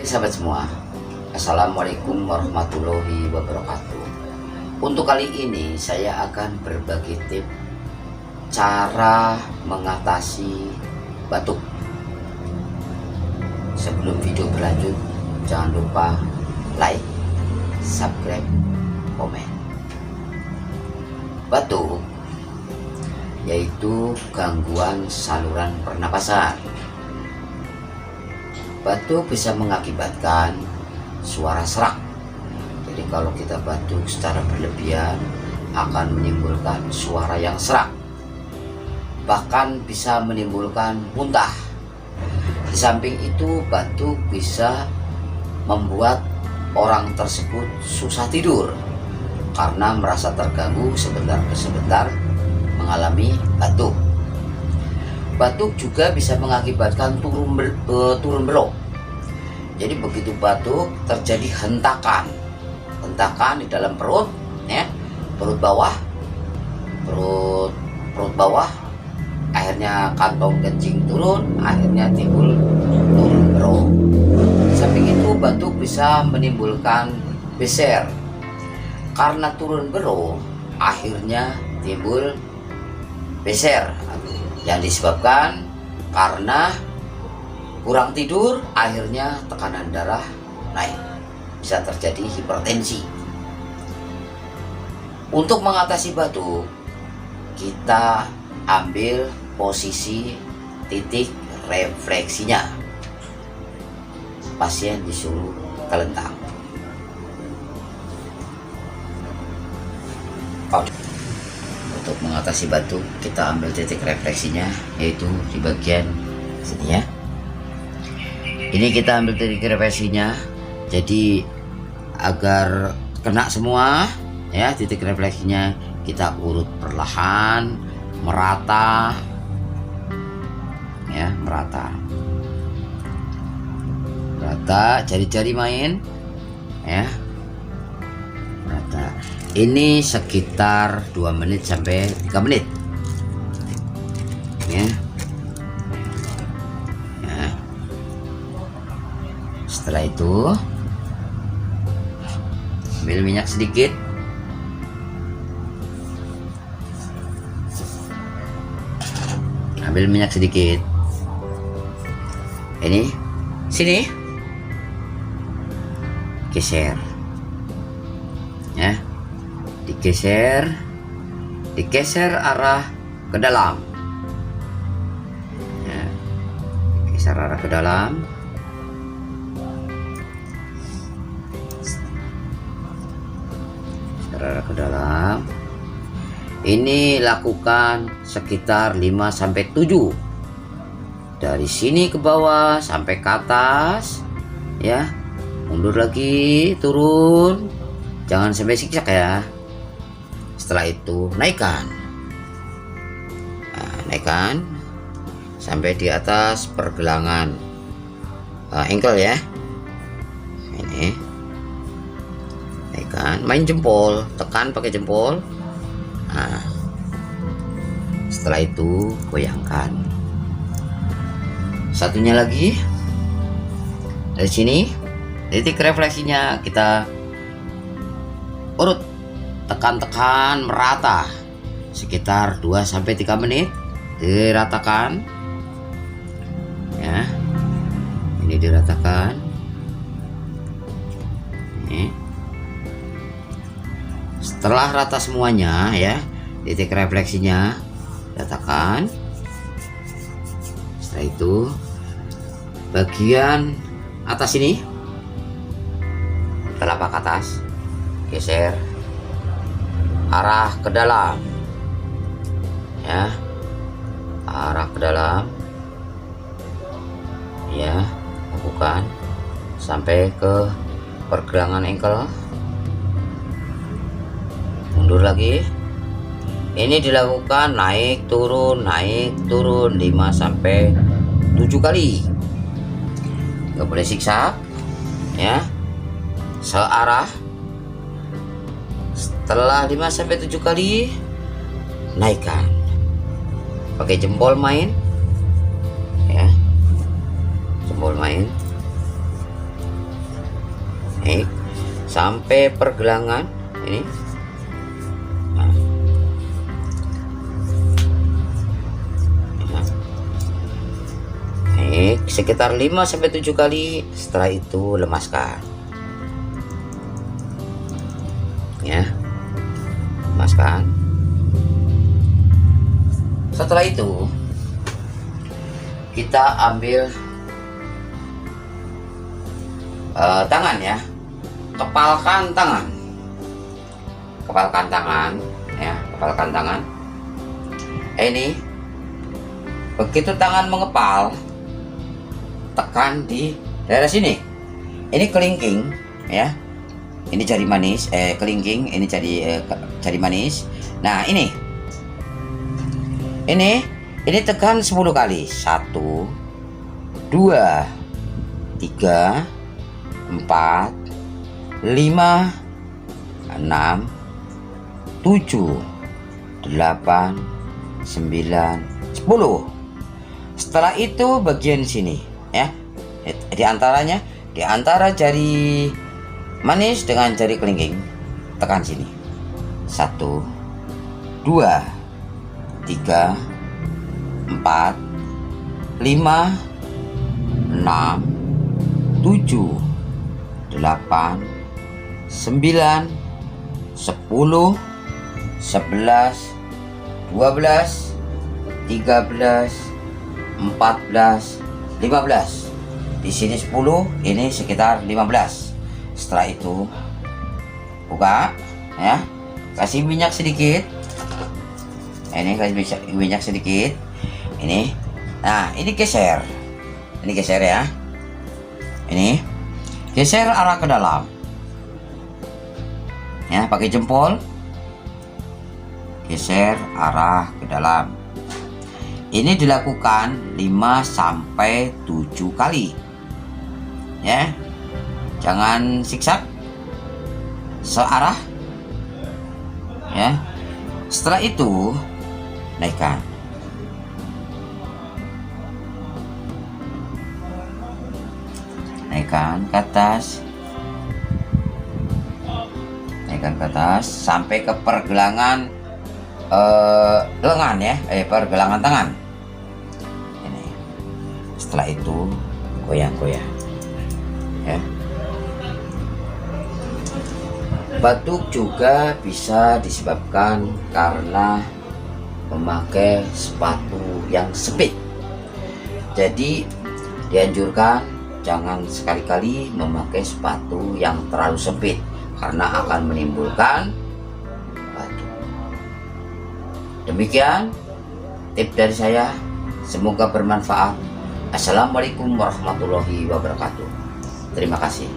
sahabat semua, Assalamualaikum warahmatullahi wabarakatuh. Untuk kali ini saya akan berbagi tips cara mengatasi batuk. Sebelum video berlanjut, jangan lupa like, subscribe, komen. Batuk yaitu gangguan saluran pernapasan. Batuk bisa mengakibatkan suara serak. Jadi kalau kita batuk secara berlebihan akan menimbulkan suara yang serak, bahkan bisa menimbulkan muntah. Di samping itu, batuk bisa membuat orang tersebut susah tidur karena merasa terganggu sebentar ke sebentar mengalami batuk. Batuk juga bisa mengakibatkan turun belok. Jadi begitu batuk terjadi hentakan di dalam perut, ya, perut bawah, akhirnya kantong kencing turun, akhirnya timbul turun belok. Samping itu, batuk bisa menimbulkan beser. Karena turun belok, akhirnya timbul beser yang disebabkan karena kurang tidur, akhirnya tekanan darah naik, bisa terjadi hipertensi. Untuk mengatasi batuk, kita ambil posisi titik refleksinya. Pasien disuruh telentang. Untuk mengatasi batuk, kita ambil titik refleksinya, yaitu di bagian sini, ya. Ini kita ambil titik refleksinya, jadi agar kena semua, ya, titik refleksinya kita urut perlahan, merata, ya, merata, jari-jari main, ya, merata. Ini sekitar 2 menit sampai 3 menit, ya. Setelah itu ambil minyak sedikit, ini sini, geser, ya, digeser arah ke dalam, ya, geser arah ke dalam. Ini lakukan sekitar 5-7, dari sini ke bawah sampai ke atas, ya, mundur lagi, turun, jangan sampai siksak, ya. Setelah itu naikkan, sampai di atas pergelangan ankle, ya. Ini naikkan, main jempol, tekan pakai jempol. Nah, setelah itu goyangkan. Satunya lagi dari sini, titik refleksinya kita urut, tekan merata sekitar 2-3 menit, diratakan, ya. Ini diratakan, ini. Setelah rata semuanya, ya, titik refleksinya ratakan. Setelah itu bagian atas ini, telapak atas, geser arah ke dalam, ya, arah ke dalam, ya, lakukan sampai ke pergelangan ankle. Mundur lagi. Ini dilakukan naik turun 5-7 kali. Nggak boleh siksa, ya, searah. Setelah 5-7 kali, naikkan pakai jempol main, ya, jempol main. naik sampai pergelangan ini. Nah. Naik sekitar 5-7 kali, setelah itu lemaskan ya, lemaskan. Setelah itu kita ambil tangan ya, kepalkan tangan ya, kepalkan tangan. Ini begitu tangan mengepal, tekan di daerah sini. Ini kelingking ya, ini jari manis, kelingking, ini jari manis. Nah ini tekan 10 kali. 1 2 3 4 5 6 7 8 9 10. Setelah itu bagian sini ya, di antara jari manis dengan jari kelingking, tekan sini. 1 2 3 4 5 6 7 8 9 10 11 12 13 14 15 16 17 di sini 10, ini sekitar 15. Setelah itu buka ya, kasih minyak sedikit. Ini kasih minyak sedikit. Ini, nah ini geser ya. Ini geser arah ke dalam ya, pakai jempol. Geser arah ke dalam. Ini dilakukan 5-7 kali ya, jangan zigzag, searah ya. Setelah itu naikkan ke atas, sampai ke pergelangan lengan ya, pergelangan tangan ini. Setelah itu goyang-goyang ya. Batuk juga bisa disebabkan karena memakai sepatu yang sempit. Jadi dianjurkan jangan sekali-kali memakai sepatu yang terlalu sempit karena akan menimbulkan batuk. Demikian tips dari saya, semoga bermanfaat. Assalamualaikum warahmatullahi wabarakatuh. Terima kasih.